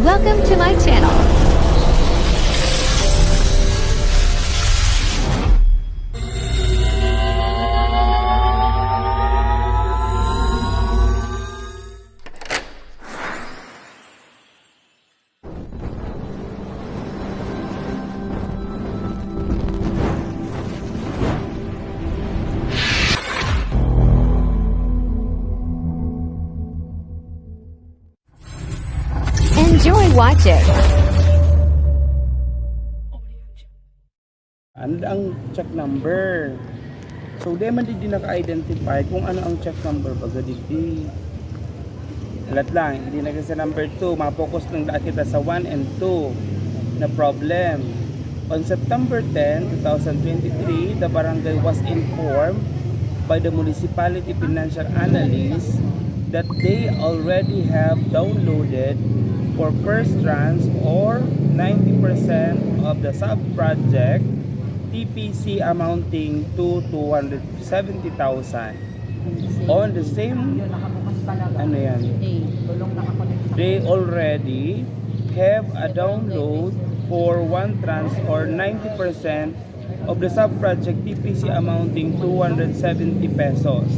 Welcome to my channel. Enjoy watching. Ano ang check number? So, di man din naka-identify kung ano ang check number baga di. Alat lang, hindi na sa number 2. Mapokus ng daan kita sa 1 and 2 na problem. On September 10, 2023, the barangay was informed by the municipality financial analyst that they already have downloaded for first tranche or 90% of the sub-project TPC amounting to 270,000. On the same, they already have a download for one tranche or 90% of the sub-project TPC amounting 270 pesos.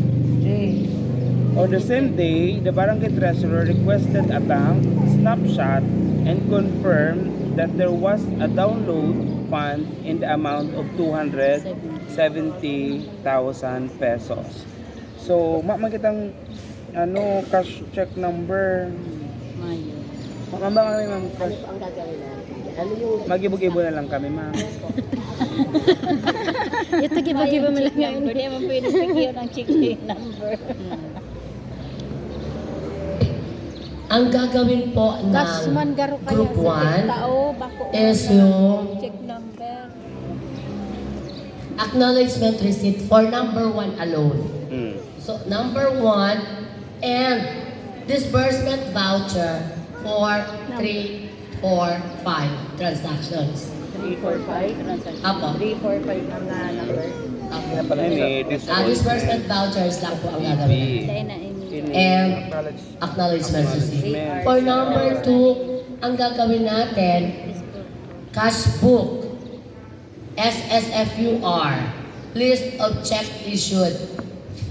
On the same day, the barangay treasurer requested a bank snapshot and confirmed that there was a download fund in the amount of 270,000 pesos. So, makitang cash check number. Ma'am, kami ma'am cash. Ang gagawin natin? Mag-ibo-ibo na lang kami, ma'am. Ito giba-giba mo lang yan. Hindi mo pwede bigyan ng check number. Ang gagawin po ng Kasman garo kaya Group sa 1 tao bako is yung check number. acknowledgement receipt for number 1 alone. So number 1 and disbursement voucher for 3, 4, 5 transactions. 345 transaction. Apo. 345 ang number. Disbursement vouchers lang po ang gagawin. Dahil na And acknowledgement receipt. For number 2, ang gagawin natin, cash book, SSFUR, list of check issued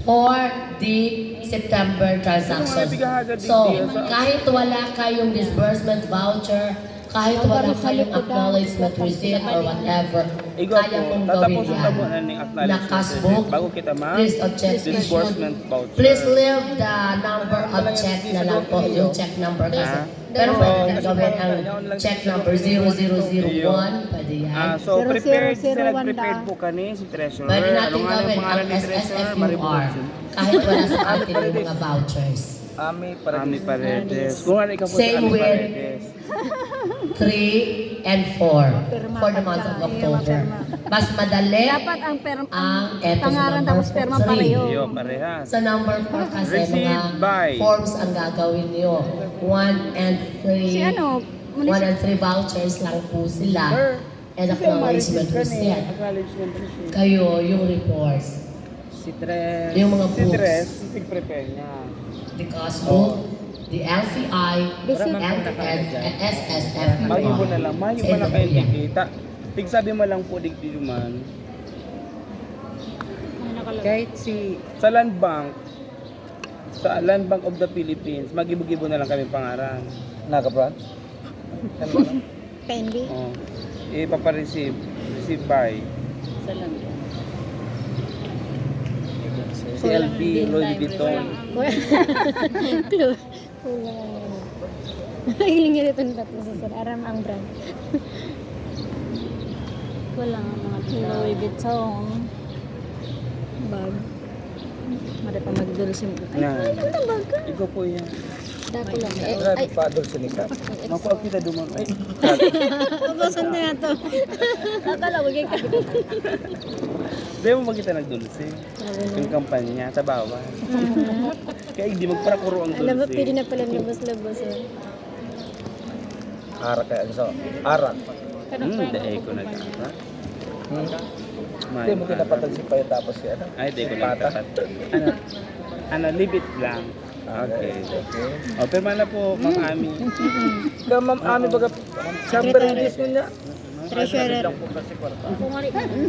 for the September transactions. So, kahit wala kayong disbursement voucher, kahit wala kayong acknowledgement receipt or whatever, kaya mong gawin yan. Na cash book, list of check issued. Please leave the number of check na lang po, yung check number kasi. Pero pwede gawin ang check number 0001, pwede yan. So, prepared, nag-prepared po kani si Treasurer. Pwede natin Ano nga gawin yung pangalan ang ni Treasurer? SSFUR, kahit wala sa atin yung mga vouchers. Ami Paredes. Kung ano ikaw po si Same Ami with Paredes. 3 and 4 for the month of October. Mas madali dapat ang eto sa pangalan number tapos perma 3. pareho. Iyo, parehas. Sa number 4 kasi Received by. mga forms ang gagawin niyo. 1 and 3. Si ano, 1 and 3 vouchers lang po sila. And acknowledgement receipt. Acknowledgement receipt. Kayo, yung reports. Si Tres. Yung mga Si books. Tres, prepare niya. The cost book, the LCI, and SSF. Mag-ibo na lang. Mayo pa na kayo dikita. Tigsabi mo lang po digdi man. Kahit sa Land Bank, sa Land Bank of the Philippines, mag-ibo-ibo na lang kami pangaran. Naka-branch? Candy. Oh. Ipapareceive. Receive by. Sa lang. CLB, Louis Vuitton. Clue. Hiling niya dito na tatlo sa aram ang brand. Wala nga mga Louis Vuitton. Bag. Mara pa magdulsim ko. Na. Ikaw po yan. Dako lang. Grabe pa doon sa nika. Makuha kita duman. Ay. Babasan na to. Akala wag ka. Di mo magkita nagdulce. Yung kampanya sa bawah. Kaya hindi magparakuro ang dulce. Alam mo, pwede na pala labas-labas. Arak kaya so. Arak. Dahil ko nag-arak. Hindi mo kinapatag si Payo tapos yan. Ay, di ko lang tapat. Ano, libit lang. Okay. O, pirma na po, Ma'am Ami. Ikaw, Ma'am Ami, baga, sa berendis mo niya. Treasurer.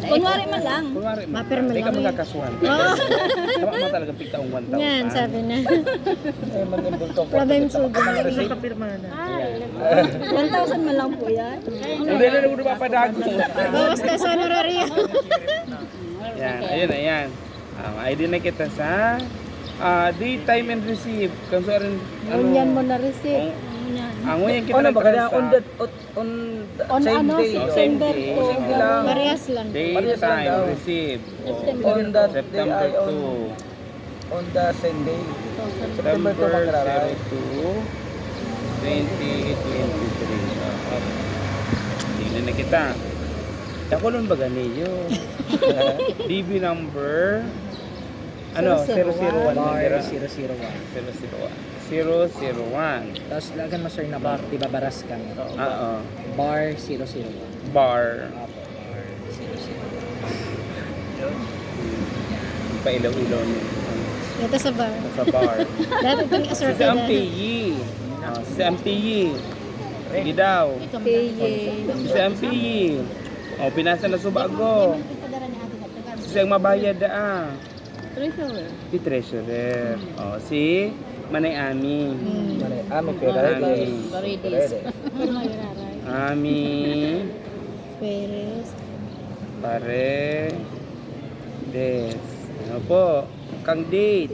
Kunwari man lang. Kunwari, Mapirma hindi ka lang. magkakasuhan. Tama mo talaga pigta ang 1,000. Yan, sabi na. Ay, manimbol to. Problem solving. Nakapirma na. 1,000 man lang po yan. Hindi na udah papadago. Bawas ka sa honorario. Yan, ayun, ayan. ID na kita sa date, time, and receive. Kasi rin, Ngunyan mo na receipt. ang ngunyan kita Ano ba kaya nagkasa. on On same ano, day? same September day. to. Sige lang. Parehas lang. Date, Parehas lang time, daw. receive. On that day September ay 2. on the same day. September September 2 makararay. 02, 2023. Tingnan na kita. Ako lang ba ganiyo? DB number ano, 001. Bar Number, 001. 001. Tapos lagan mo sir na bar, di ba baras ka nga? Oo. Bar 001. Bar. Apo, bar 001. Pailaw-ilaw niyo. Ito sa bar. Sa bar. Dati itong Si assorted. Ampiyi. Si Ampiyi. Hindi daw. Si Ampiyi. O, pinasa na subago. Si ang mabayad da. Treasurer. Si Treasurer. O, si Manay Ami. Ami pera. Baridis. Ami. Perez. Pare. Des. Ano po? Kang date.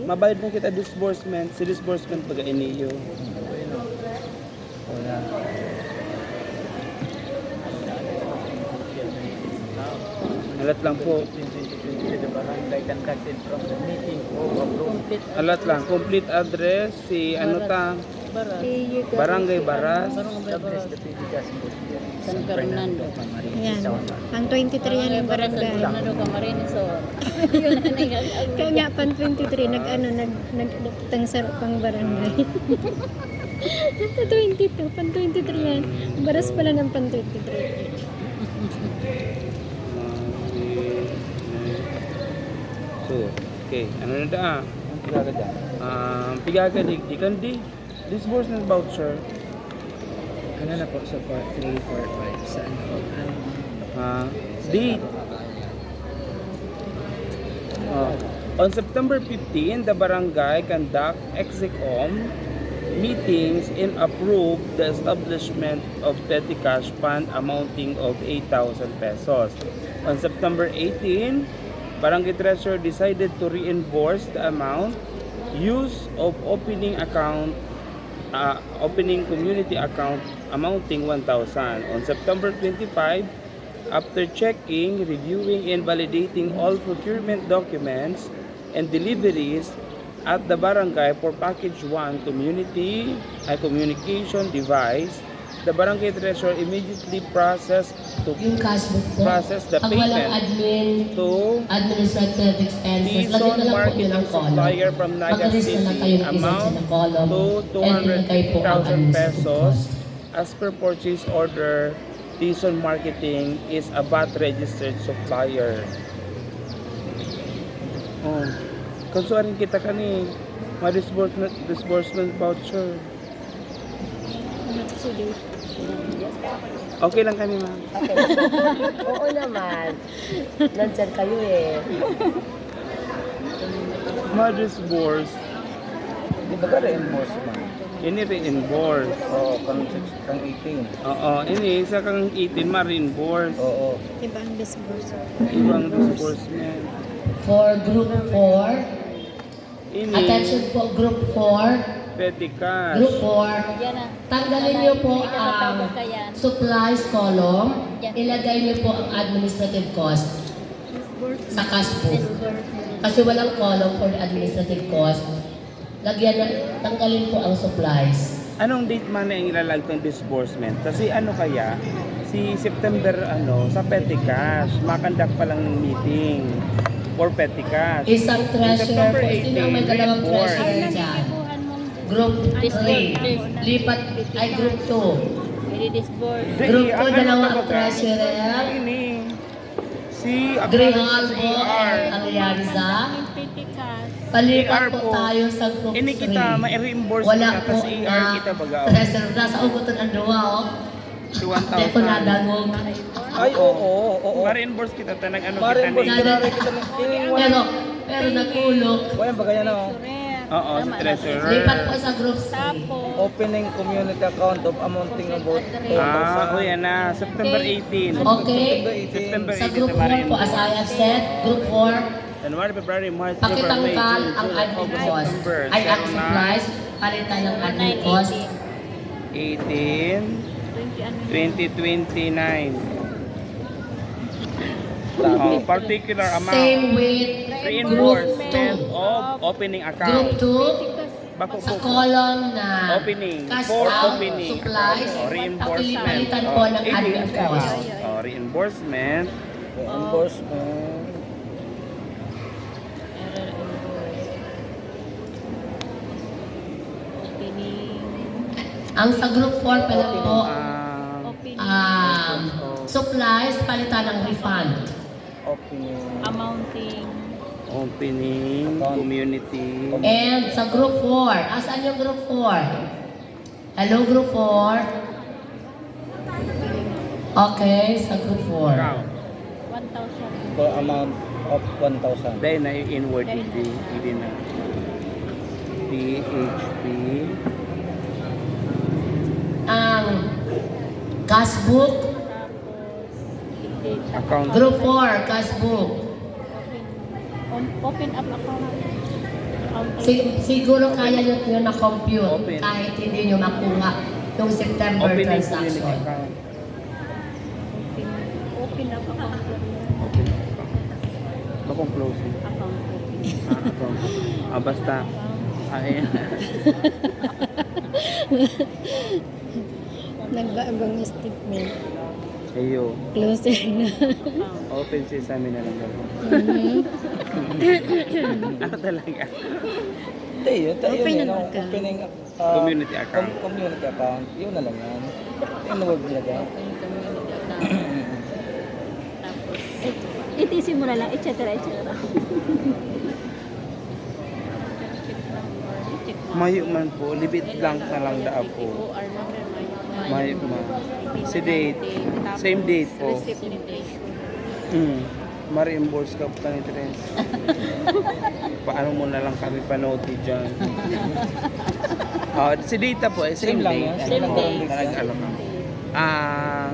Mabayad na kita disbursement. Si disbursement baga iniyo. Alat lang po. Alat lang. Complete address. Si ano ta? Barangay Baras. San Fernando. Yan. Pang 23 yan yung barangay. Fernando Camarines. So, Kaya nga, pang 23, nagtang sa pang barangay. Ito 22, pang 23 yan. Baras pala ng pang 23. So, okay. Ano na da? Pigaga di kandi disbursement voucher. Ano na po sa 4345 sa ano? Date. On September 15, the barangay conduct execom meetings and approve the establishment of petty cash fund amounting of 8,000 pesos. On September 18, Barangay Treasurer decided to reimburse the amount used of opening community account amounting 1,000. On September 25, after checking, reviewing, and validating all procurement documents and deliveries at the barangay for package 1 communication device, the barangay treasurer immediately processed Yung cash book po. process the Ang walang payment to administrative expenses. Dizon Lagyan na lang po yun Marketing ng column. Supplier from Naga Mag-list na lang kayo City ng isa amount sa column. to And ilagay po ang 200,000 administrative pesos cost. as per purchase order. Dizon Marketing is a VAT registered supplier. Oh, kansuarin kita kani disbursement voucher. Okay lang kani ma'am. Oo naman. Nandyan kayo eh. Ma-disburse. Di ba ka reimburse mo? Ini reimburse. Oo, kang 18. Oo, ini isa kang 18 ma-reimburse. Oo. Iba ang disbursal. Ibang disbursement. For group 4, Ini attention po, group 4. petty cash. Group 4, yan na. tanggalin niyo po ang Nakatawag ka yan. supplies column. Ilagay niyo po ang administrative cost sa cash book. Kasi walang column for the administrative cost. Lagyan na, tanggalin po ang supplies. Anong date man na ilalag ng disbursement? Kasi ano kaya? Si September sa petty cash. Makandak pa lang ng meeting for petty cash. Isang treasurer September po. Sino ang may 18, dalawang report. treasurer dyan? Group 3. Lipat ay group 2. I-disburse. Group 2, Ang dalawa ang baga? treasurer. Ini si Grihal po CR. Alianza. Petty cash. Palipat ER po po. tayo sa group 3. Ini kita, ma-reimburse Wala kita, po tas ER kita baga. treasure. Nasa ugutan ang duwa, oh. Si Hindi ko 1,000. nadangog. Ay, oo. Ma-reimburse kita, tanag ano kita Ma-reimburse ni. kita rin kita ng Pero nagulok. Wayan ba ganyan o? Oo, si treasurer. Lipat po sa group 3. Tapos, Opening community account of amounting about O yan na, September 18. Okay. September Sa 18 group na 4 po, as I have said, group 4, January, February, March, April, May, pakitangkal June, ang July, admin August, cost. September. Ay, ang supplies, palitan ng admin cost. 18, 2029. Particular amount. Same with group Reimbursement 2. of opening Group account. 2, Bako sa po. column na Opening. cash For out, opening. supplies, Reimbursement. palitan po ng admin cost. Reimbursement. Reimbursement. Ang sa group 4 pala po, Ah, supplies, palitan ng refund. Opening. amounting, opening. Community. And sa group 4, asan yung group 4? Hello, group 4? Okay, sa group 4. Account. 1,000. For amount of 1,000. Dahil na yung inward hindi na. PHP. Ang cash book, Tapos, Account. group 4, cash book. open up account. Siguro kaya nyo yun na-compute Open. kahit hindi nyo makuha yung September Opening community transaction. account. Open up account. Open account. Bakong closing. Account open. Account. Basta. Ay. Nagbagong statement. Ayo. Closer na. Open sesame na lang daw. Ano talaga? Hindi, yun. Open Yun, na ano, account. opening Community account. Community account. Yun na lang yan. Yung word nila. Tapos, ETC mo na lang, etc. Mayo man po. Libit blank na lang daa po. Mayo man. Si date. Same date po. Ma-reimburse ka pa ni Tres. Paano mo na lang kami panote dyan? Si data po, same Same lang date. yan. Same Ano po, date. talagang alam.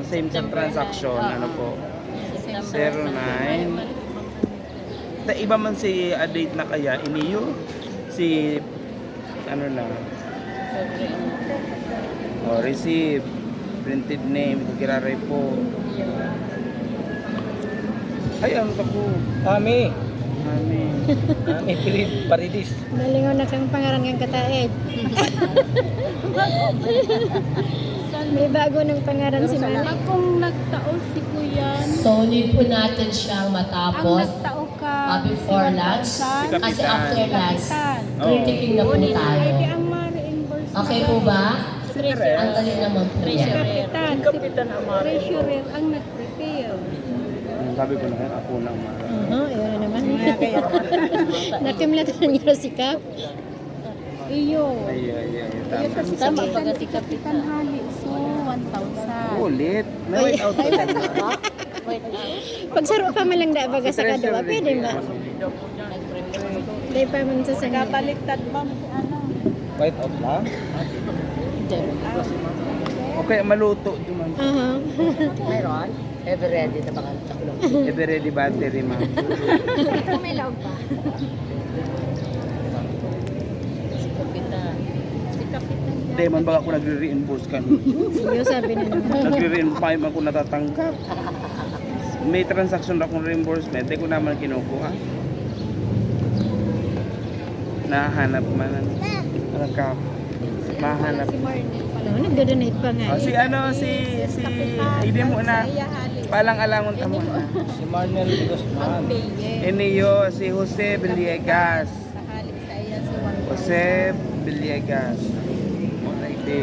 Same sa transaction. Ano po? 09. Iba man si date na kaya, iniyo. Si, ano na. Receive. Printed name, kiraray po. Ay, ano ka po? Ami. Amin. Ami Paridis. Dalingon na kang pangaran ng kataed. May bago ng pangaran si Mami. Kung nagtao si Kuyan, So, need po natin siyang ang matapos nagtao ka, before lunch. Si Kasi Kapitan. after lunch, Oo. critiquing na po tayo. ang ma-reimburse Okay po ba? Treasurer. Ang galing naman po yan. Kapitan ang treasurer ang nag-prepare. Sabi ko na kayo, ako na ma. Ayun na naman. Nakimlatan niyo si Kap. Iyo. Ay, tama. Tama pag si Kapitan Hali, so 1,000. Ulit. May white out ka lang. Pagsaro pa man lang da baga sa kadwa, pwede ba? Dahil pa man sa sanga. Kapaliktad ma'am, ano? White out lang. Okay, maluto. Duman. Aha. Mayroon? Ever ready na baka takulong. Ever ready battery, ma'am. May log pa. Si Kapitan. Si Kapitan. Hindi man baka ako nagre-reimburse ka. Iyo sabi na naman. Nagre-reimburse ako natatanggap. May transaction akong reimbursement, hindi ko naman kinukuha. Nahanap man. Ano ka? Mahanap. Si Marnel pala. Nagdo-donate pa nga. Si ano, si hindi mo na. Iya Hali. Palang alangon ka muna. Si Marnel Guzman. Iniyo, si Jose Villegas. Sa Hali sa iya si 1,000. Jose Villegas. Muna iti.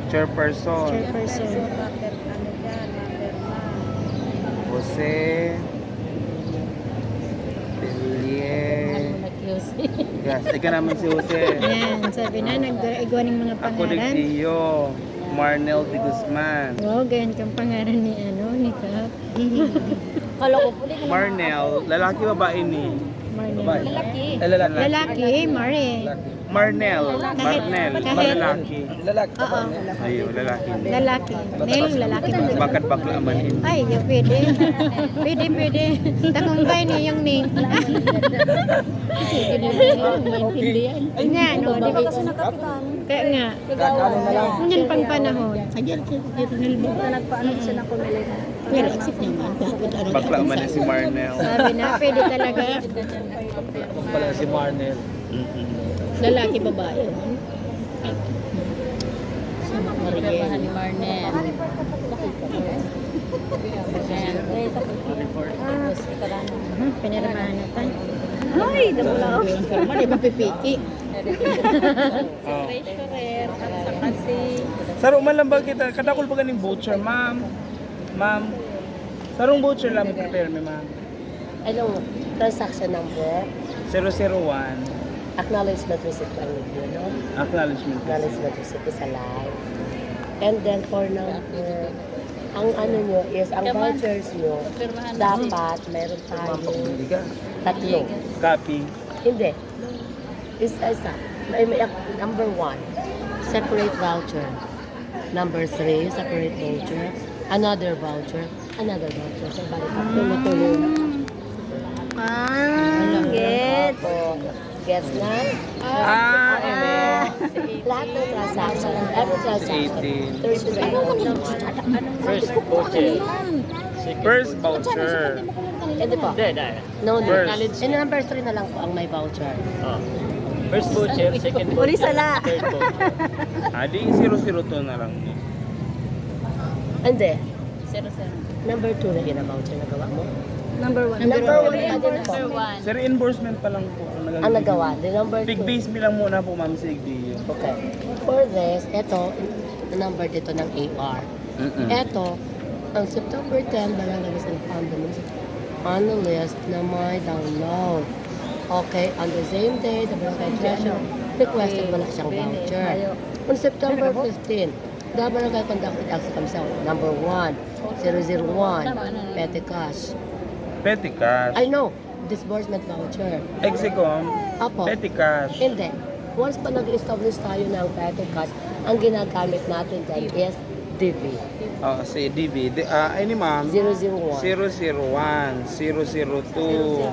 Chairperson. Chairperson. Number ano dyan, number Jose Villegas. Jose. Yes, ikaw naman si Jose. Ayan, sabi na, nag-igwa ng mga Ako din pangalan. Dio. Marnel de Guzman. Oo, ganyan kang pangalan ni, ni Kap. Kala ko po, Marnel, lalaki babae ni? Marnel. lalaki. Lalaki, Mare. Marnel. Kahit- Marnel. kahit- Lalaki. Oo, Ayun, lalaki. lalaki. Nel, lalaki ba? Bakit bakla man yun? Ay, yung pwede. Pwede. Takumbay niya yung ning. Maintindihan. Nga, no? Di ba? kasi nakapitan? Kaya nga. Yun pang panahon. Nagpaano siya na kumili. Pero exit naman. Bakla man na si Marnel. Sabi na, pwede talaga. Pala si Marnel. Lalaki, babae. Trabahan ni Marnel. Piniramahan na tayo. Ay, dabulaw. Mali ba pipiki? Oh. Treasurer at saka si... Saro man lang ba kita? Kadakol pa ganing voucher, ma'am. Ma'am. Sarong voucher lang prepare me, ma'am. Ano, transaction number, 001. acknowledgement receipt lang yun, no? Acknowledgement. Acknowledgement receipt is alive. And then for number, ang ano nyo is, ang vouchers nyo, dapat meron tayo tatlo. Copy. Hindi. Isa. Number 1, separate voucher. Number 3, separate voucher. Another voucher. So, balik ka. Tuloy-tuloy. Gets. Gets na? Lahat ng transaction, every transaction, 18. there's a First voucher. First voucher. Hindi po. No. First. And number 3 na lang po ang may voucher. First voucher, second voucher. Uli sala. Third voucher. Di 002 na lang. Hindi. 0-0. Number 2 na yun ang voucher na gawa mo. Number 1. Number 1 pa din po. Sir, reimbursement pa lang po. Ang nagawa. The number 2. Big base me lang muna po, ma'am, sa Igdio. Okay. For this, ito, number dito ng AR. Ito, ang September 10, Barangay and Fundaments on the list na may download. Okay, on the same day, the Barangay Treasurer requested wala siyang voucher. On September 15, the Barangay conducted action himself. Number 1, 001, petty cash. Petty cash. I know, disbursement voucher. Execom. Apo. Petty cash. Hindi. Once pa nag-establish tayo ng petty cash, ang ginagamit natin dyan is DV. Si DB. Ay ni ma'am. 001. 001, 002,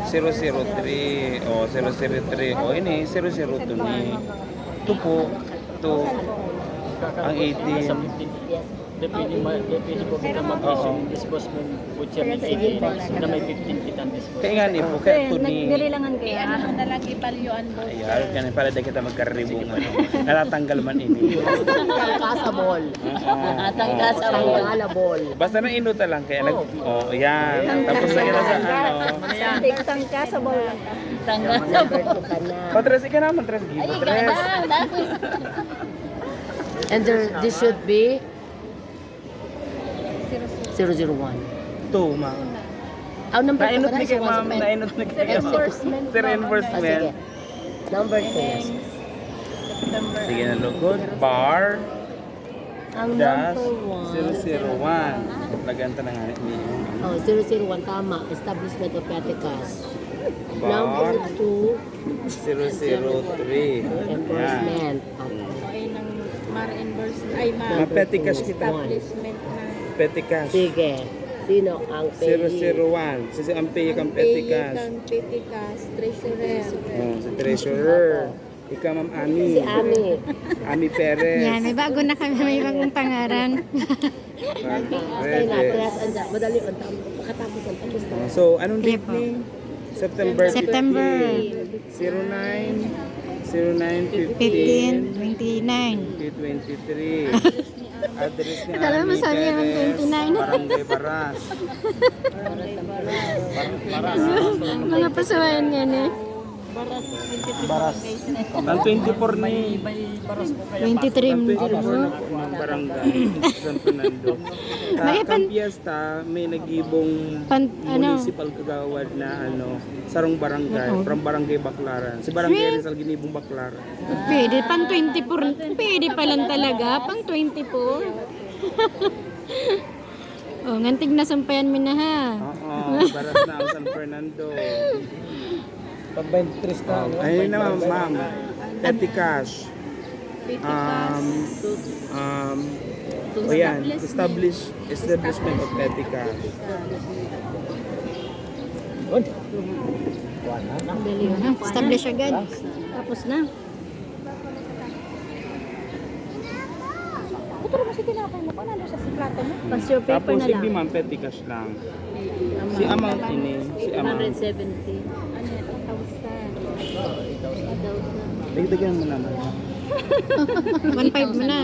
003, 003. Ini 002 ni. Ito po. Ito. Ang 18. Sa 15. Yes. Depende po kita mag-issue ng disbursement voucher ng 18 na may 15 kitang disbursement. Kaya nga ni po. Kaya ito ni. Nagdirilangan kaya. Ano na lang ipalyuan mo. Ay, ganun para di kita magkaribungan. Natatanggal man ini. Tangkasabol. Tangkasabol. Basta na inuta lang kaya yan. Tapos na kita sa Tangka sa bola. Tangga. Number 2 ka na. Patres, ika naman, Tres. Gibo, Tres. And this should be 001. 2, ma'am. Ang number 2 Nainot ka na ni kay ma'am. is Nainot ni kay ma'am. Reimbursement. Sir, reimbursement. Number 2. Sige na, lugod. Bar. Ang Dash. number 1. 001. Laganta na nga ni. Oh, 001 tama. Establishment of petty cash. Number Bar. 2. 003. Yan. Reimbursement. Ay, nang ma-reimburse. Ay, Ma-petty cash kita. establishment na. Petty cash. Sige. Sino ang payee? 001. Sisi ang pay kang petty cash. Petty cash. Treasurer. Si treasurer. Ikaw, Ma'am Ami. Si Ami. Ami Perez. Yan, may bago na kami, may bagong pangaran. Okay na. Tres, anda. Madali. Makatapos ang tapos na. So, anong date ni? September September 09, 09, 15, 29. 23. Address ni Alam mo, Ami sabi naman Perez, 29. Barangay Baras. Mga pasuwayan yan eh. Baras, 23 Baras. barangay. Ang 24 ni May baras po kaya 23 ang mo. 24 na po ng barangay San Fernando. May Kang piyesta, may nagibong municipal kagawad na sarong barangay from barangay Baclaran. Si barangay Rizal ginibong Baclaran. Pwede, pang 24. Pwede pa lang talaga, pang 24. Oh, ngantig na sampayan mo na ha. Oo, barat na ang San Fernando. Pag 23 na. Ayun naman, ma'am. Petty cash. Ayan, establishment of petty cash. Good. Kuha na. Dali ha. Establish agad. Tapos na. Ito naman si tinapay mo. Kung ano sa plato mo? Pasyo paper Tapos na hindi lang. ma'am, petty cash lang. Si amount ini, si amount. 170. Ano yan? 1,000. Dagdagan mo naman. 1.5 mo na.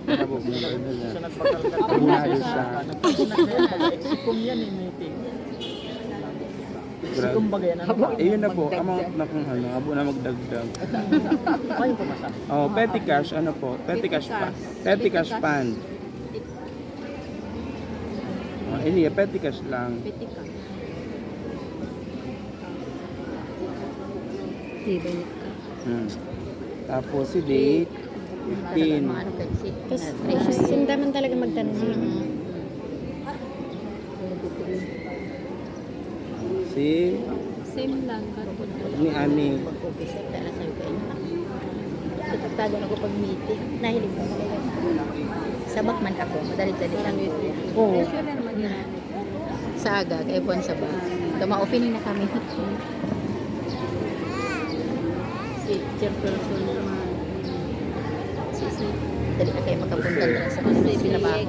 Nabog mo na siya na. nagpakalkat. Bumali siya. Sikum yan eh, meeting. Sikum bagay yan. Ano ba? Ayun na po, amount na kung abo na magdagdag. Ayun po masabi. Oh, petty cash, po? Petty cash pa. Petty cash fund. Oh, ini, petty cash lang. Tapos si date, 15. Kasi sindaman talaga magtanong. Si Same lang. ni Ani. Tago na ko pag meeting. Nahilig ko. Sabak man ako. Madali-dali lang. Oo. Sa aga, kay Bon Sabak. Tuma-opening na kami. Si chairperson naman. Si dali na kayo makapunta sa trabaho.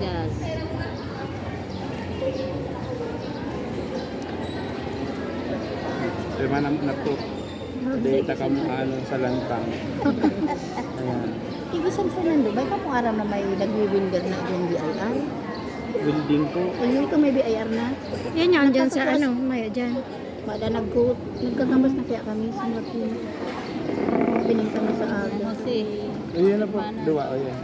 Pero na to. Data ka mo sa lantang. Ayan. Ibi San Fernando, ba ka pong araw na may nagwi-winger na yung BIR? Building ko. Ayun ito may BIR na. Yan yan, dyan sa ano, maya dyan. Bada nagkakambas na kaya kami sa mga pining kami sa aga. Ayun na po. Dua, ayan.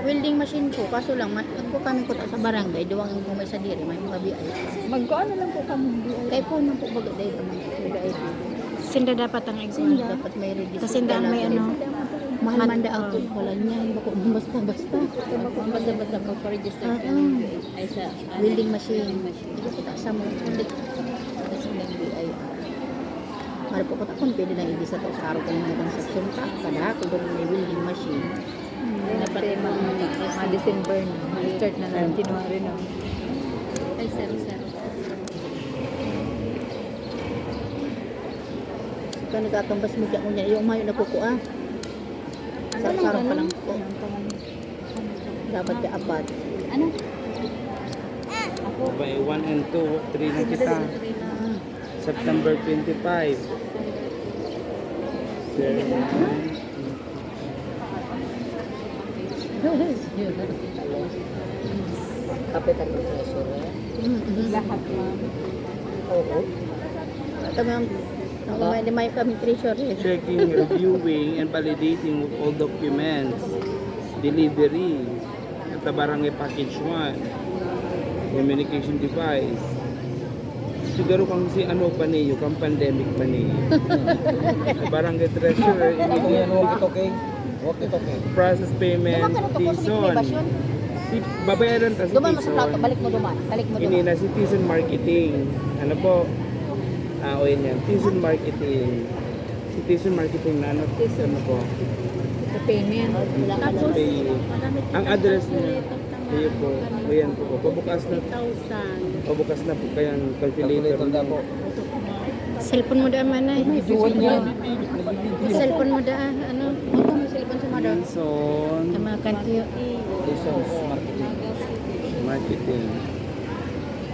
Welding machine ko, kaso lang, ko kami ko sa barangay, duwang ko may sa diri, may mga BIR. Magkano lang po kami BIR? Kaya po man po baga dahil naman po BIR. Sinda dapat ang exam. Dapat may register. Kasi sinda ang may ano. Mahal man da ako, wala niya, bako basta-basta. Basta-basta pa-register ay sa welding machine. Hindi ko sa mga kulit. Kasi may BIR. Mara po ko takon, pwede na ibisa to sa araw ko ng transaction ka. Kada ako doon may welding machine. Dapat mga December na. Start na ng January na. Ay, sir. Kaya nagkakambas mo dyan mo niya, yung mayo na po ko Sarap pa lang po. Dapat ka apat. Ano? By 1 and 2, 3 na kita. September 25. Kapitan ng treasurer. Lahat ma'am. Oo. May kami treasurer. Checking, reviewing, and validating of all documents. Delivery. At the barangay package 1. Communication device. Siguro kung si pa niyo, kang pandemic pa niyo. Barangay treasurer, Ako yan, walkie-talkie. Walkie-talkie. process payment, Tison. Si babayaran ta si Duman mo sa plato, Tison. balik mo duman. Ini na si Tison Marketing. Ano po? O yun yan. Tison Marketing. Si Tison Marketing na ano po? Sa payment. Tapos, Pay. Ang address niya. Ayun po. Ayan po. Pabukas na. 1,000. Pabukas na po kayang calculator. Calculator na po. Cellphone mo daan man ay. Duwan niya. Cellphone mo daan, ano? Ito may cellphone sa mother. Tison Sa mga kantiyo. License marketing. Marketing.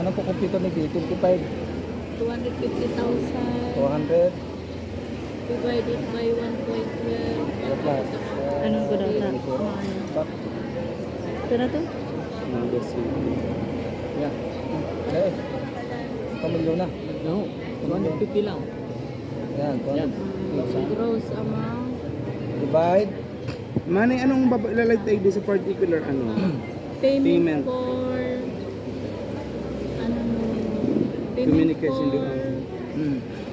Anong po computer ni Dito? 25? 250,000 200? divided by 1.12. Anong ko daw ta? Ito na to? Manga City. Yan. Okay. Pamilyo na. No. 250 lang. Yan, Yan. Gross amount. divide. Manay, anong ilalagay tayo din sa particular ano? Payment. For ano payment Communication for device.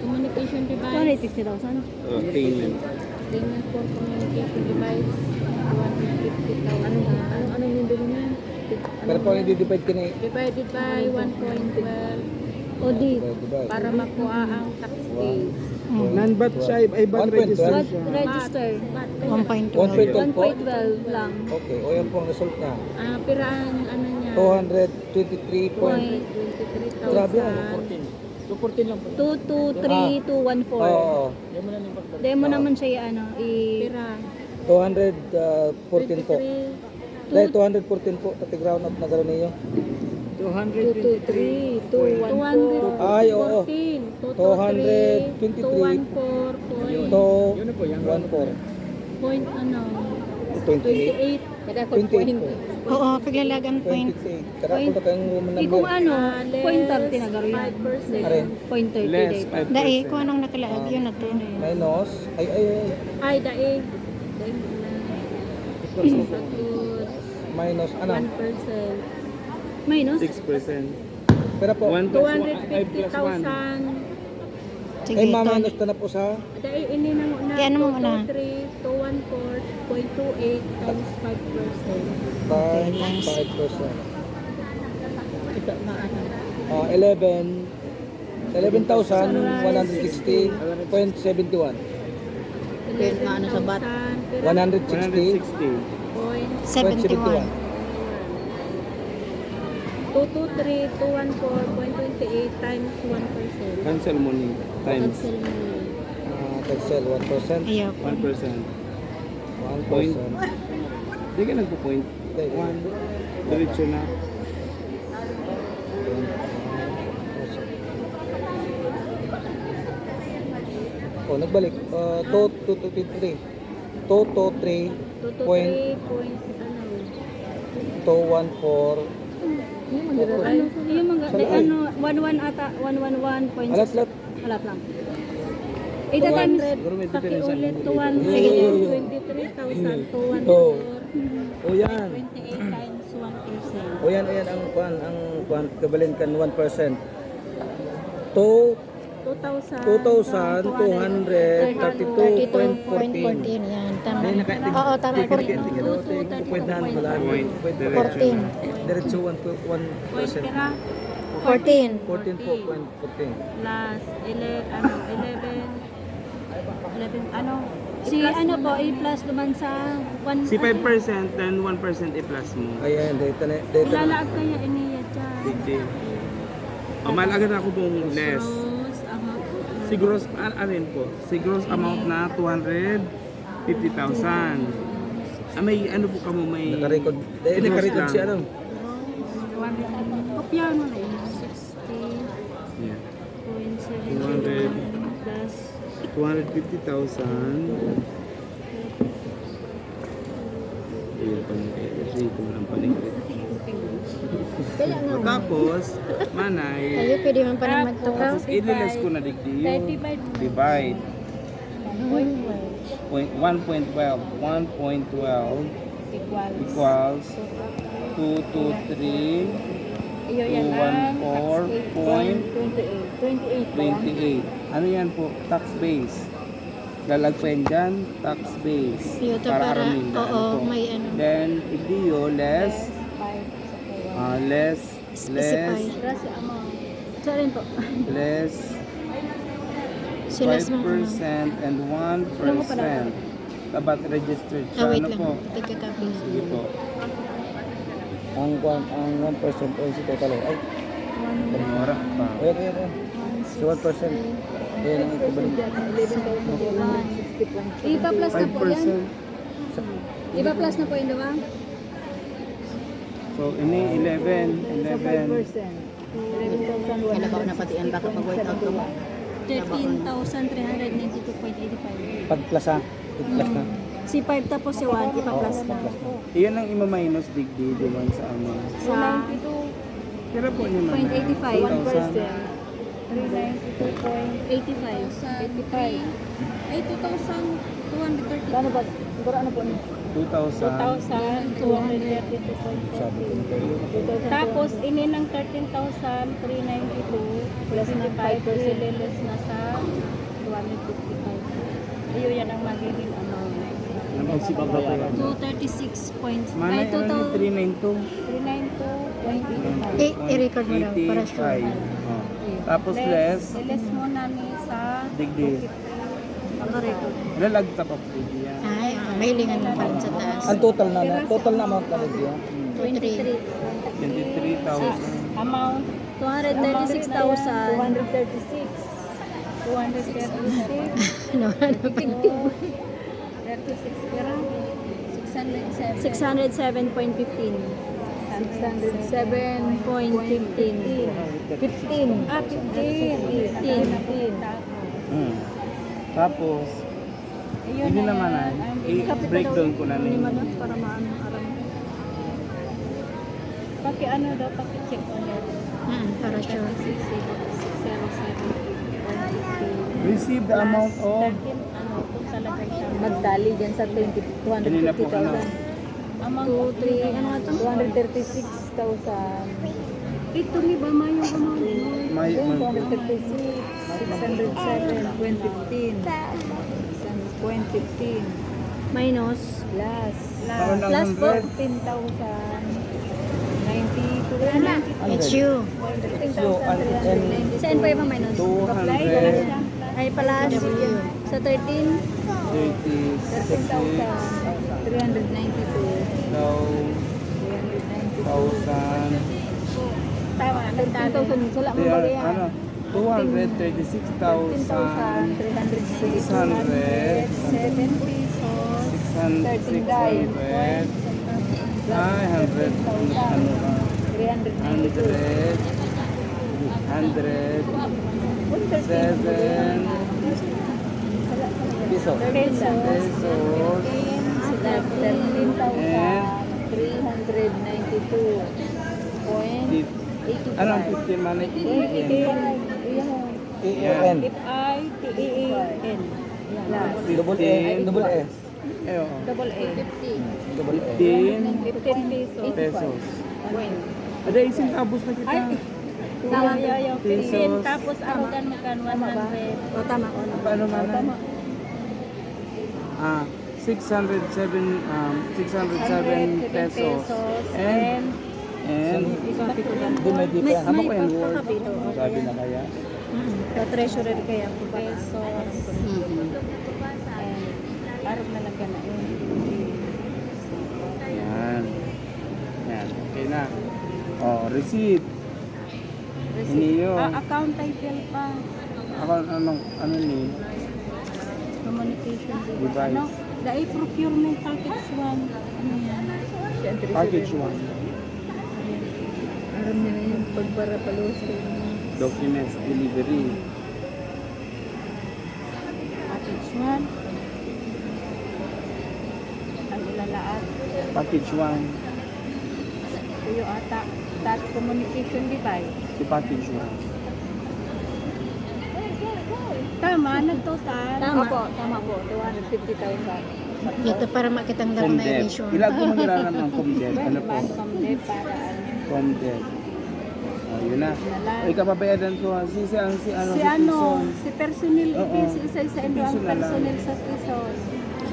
communication device. 260,000. Payment. Payment for communication device. 150,000. Ano yung dulo niya? Pero po i-divide ka na Divided by 1.12 Audit. divide. para makuha ang tax base. Non-bat siya, ay bad 1.12. register What siya. register? 1.2. 1.12 po. 1.12 lang. Okay, o yan po ang result na. Piraan ano niya? 223 point. 23,000. Grabe yan. 214 lang po. 223,214. Oo. Yan mo na yung pagdala. Demo naman siya ano, Pira. 214 po. 23. Dahil 214 po, pati ground up na gano'n ninyo. 223, 214. Ay, oo. 223. 214. To Yun na po, yan. 14. Point ano? 28. 28 po. Oo, paglalagan point. 28. Kada po na kayong woman Kung number. ano, Less point 30 na garo yan. 5%. Are, Point 30 Less day. 5%. Dahil kung anong nakalaag, yun na to. minus. Ay. Ay, daig. Daig na. Sagot. Minus, ano? 1%. Minus? 6%. Pero po, 1 plus 1, ay plus 1. 250,000. Sige, ay ito. maminus ka na po sa Dahil ini na una. Kaya ano mo una? 223,214.28 times 5%. times 5%. Ito na ano. 11,160.71. Pwede na ano sa bat. 160. 71. 223,214.28 times 1%. Cancel money times Cancel mo. Excel 1%. Ayaw 1%. ko. 1%. Hindi ka nagpo-point. 1. Diretso na. Oh, nagbalik. 223. 223 point 223 214. Yung mga, ano, 11 ata, 111 points. Alat. Alat lang. 8 times. Siguro may difference ang Pakiulit, hindi. 223,000 Oh. O yan. 28 times 1%. O yan ang kuan equivalent kan 1%. 2,232.14. 32.14 yan. Tama. Oo, tama. 14. Point. Diretso na. Diretso 1%. Point pera 14. 14 po, 14. plus 11, ano? Si ano po, A plus naman sa 1. Si 5%, then 1% i-plus mo. Ayan, data na. Ilalaag kaya iniya dyan. Hindi. Malaga na ako pong less. Gross amount. Si gross, alin po? Si gross amount na 250,000. May ano po kamo may... Naka-record. Naka-record si ano? Kopya mo na yun. 60.71 Yeah. 200. plus 250,000. Ayan pa nang kasi ito lang paligid. Tapos, manay, Kayo pwede man pa naman magtukaw. tapos ililas ko na digdi yung divide. 1.12 equals 223 iyo yan ang 214.28. Ano yan po? Tax base. Lalagpain dyan, tax base. Ito para, aramin na, oo, ano po. may ano. Then, idiyo, less, Specify. Saan po? less Sila 5% and 1%. Dapat registered siya. wait Ano lang. po? Tigka-copy. Sige po. Ang 1% o si total. Ay, Pumura pa. ayan. Si 1%. Ayan ang equivalent. Ipa plus na po yan. 5%. Ipa plus na po yun, diba? So, ini 11. 11,000. Kalabaw na pati yan baka mag-work out mo. 13,392.85. Pag-plus ha. Pag-plus na. Si 5 tapos si 1, ipa plus na. Iyan ang ima-minus digdi diman sa amin. Sa Kira po niyo man. 0.85. 2,000. 392.85. Ay, 2,230. Ano ba? Siguro ano po niyo? 2,000. 2,230.40. Tapos, ini ng 13,392 plus 25% less na sa 255. Ayun, yan ang magiging amount. Ano si babayaran? 236 points. Mana Ay, ano total 392? 392.85. I-record mo lang para sure. 85. Oh. Tapos less, less muna ni sa digdi. record. Lalagta pa po yan. Ay, mahilingan mo pa rin sa taas. Ang total na amount na rin yun. 23. 23,000. Amount 236,000. 236. 236. No, ano, 36 pera. 607.15. 607.15. 15. Ah, 15. Tapos, Ayun hindi na naman yan. i-breakdown ko na ninyo. Para maano aram. Ano daw, paki-check ulit. para sure. 607.15. Receive the amount of Kung talaga siya. Magdali dyan sa kanina po ano. 250,000. Amount 236,000. ito ni ba yung amount mo? May 236. 607.15. 607.15. Minus. Plus. Parang ng Plus po. 15,000. 92. It's you. So, Saan pa yung minus? 200, Ay, pala. Sa 13. 36, 13,392. so, 1,000, Tama, nagdalo. 13,000. Wala mo kaya, bagay yan. ano, 236,600, 7 pesos. 600, 900, ano ba, 100, 100, 7 piso. pesos, 13,392. ano ang 15 money? EAN. F-I-T-E-A-N. Double A. Double S. Eyo, Double A. Double A. 15 15 pesos. pesos. Ada isang tabos na kita. Tama yung Pesos. 15. Tapos ako kan makan 100. O, tama. Paano man? 607 pesos. And Doon may difference. ano kaya yung word? Sabi na kaya? Sa treasurer kaya po pesos. Arog na lang ka na yun. Yan. Yan. Okay na. Oh, receipt. Iniyo. Account title pa. Ako, ano ni? Communication Device. Ano? Dahil procurement package 1. Ano yan? Package 1. Aram nila yung pagparapalos. Documents delivery. Package 1. Ang ilalaat. Package 1. Ito yung ata. That communication device. Si package 1. Tama, nagtotal. Tama po. 250,000. Ito para makitang dami na Comdev. erasure. Ilag ko manila naman Comdev. Ano po? Comdev para ano. Comdev. Oh, yun na. O, ikapabayadan ko. Si ano? Si ano, si personnel, Oo. isa-isa endo ang Piso na lang. personnel sa pesos.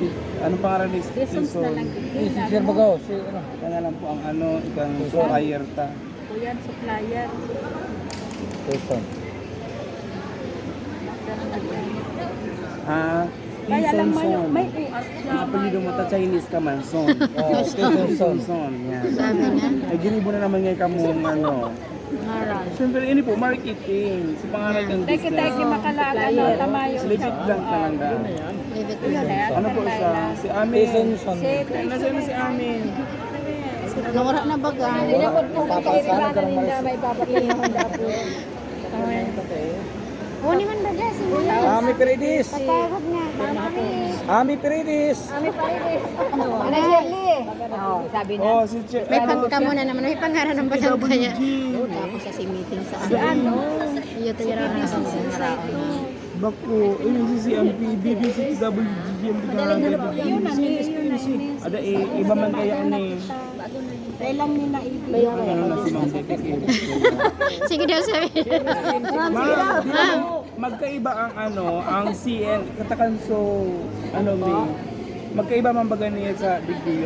Si, ano pangalan ni Pesos na lang. Si Sir Bagaw. Si ano? Kaya lang po ang ano, ikang supplier ta. O yan, supplier. Person. Kaya lang may Ang apelido mo ta Chinese ka man, son. Oh, Person. Son, yan. Sabi na. Ay, ginibo na naman ngayon kamo ano. Siyempre, ini po, marketing. Si pangalan ng Teki business. makalaga no, tamayo. Legit lang talaga. Leave it Yun na yan. Ano po siya? Si Amin. Person. Nasaan na si Amin? Nawala na baga. Hindi na po Papasana ka ng may papakita ng dapo. Huni man ba dyan? Ami Paredes. Pagod nga. Ami Paredes. Ano, Shirley? Oo, sabi na. Oh, si Che. May pagkamo na naman. May pangaran ng batang kaya. Tapos kasi meeting sa ano. Iyo tira na sa Baku, ini si CMP, BBC, WG, ada iba man kaya ni. Kailan nila Ano na si Ma'am Detective. Sige daw sabi. Ma'am, magkaiba ang ang CN, katakan so, may, magkaiba man baga niya sa digdi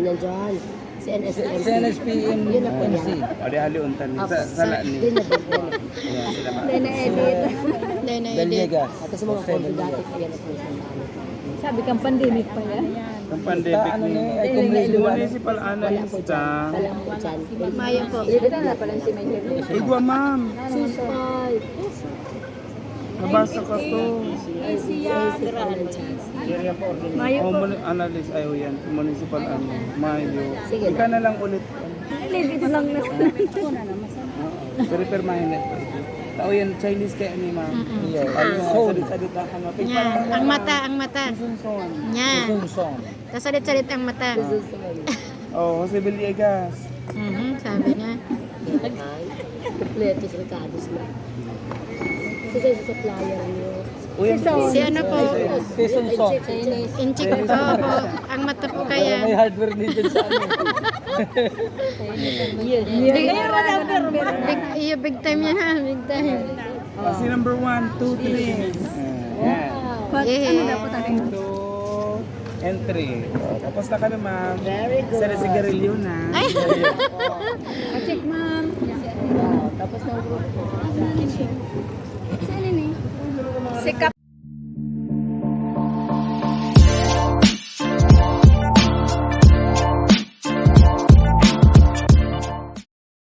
Nandiyan. Si NSPM. CNSPM MC. Ada hali untan sa sala ni. Dahil na edit. Beliegas. At sa mga kondo dati kaya na po sa Sabi kang pandemic pa yan. Ang pandemic ni. Municipal analysta. Alam ko dyan. Maya po. Dito na pala si May Shirley. Igwa ma'am. Susay. Nabasa ka to. Mayo Oh, po. analyst ayo yan. Municipal Mayo. Sige. Ika na lang ulit. Dito lang na. Pero permahin na. Tao yan, Chinese kaya ni ma'am. Salit-salit lang ka nga. Yan. Ang mata. Sunson. Yan. Sungsong. Tapos salit-salit ang mata. Oh, Jose Villegas. Sabi niya. Kompleto sa Ricardo's na. Sa supplier niyo. Si ano po, Si Sungsong. inchik po. Ang mata po kaya. May hardware dito sa ano. Big time yan ha. Big time. Si number 1, 2, 3. Yan. Yeah. 2 and 3. Tapos na ka na ma'am. Very good. Sa sigarilyo na. Ay! Check, ma'am. Tapos ng grupo. Sikap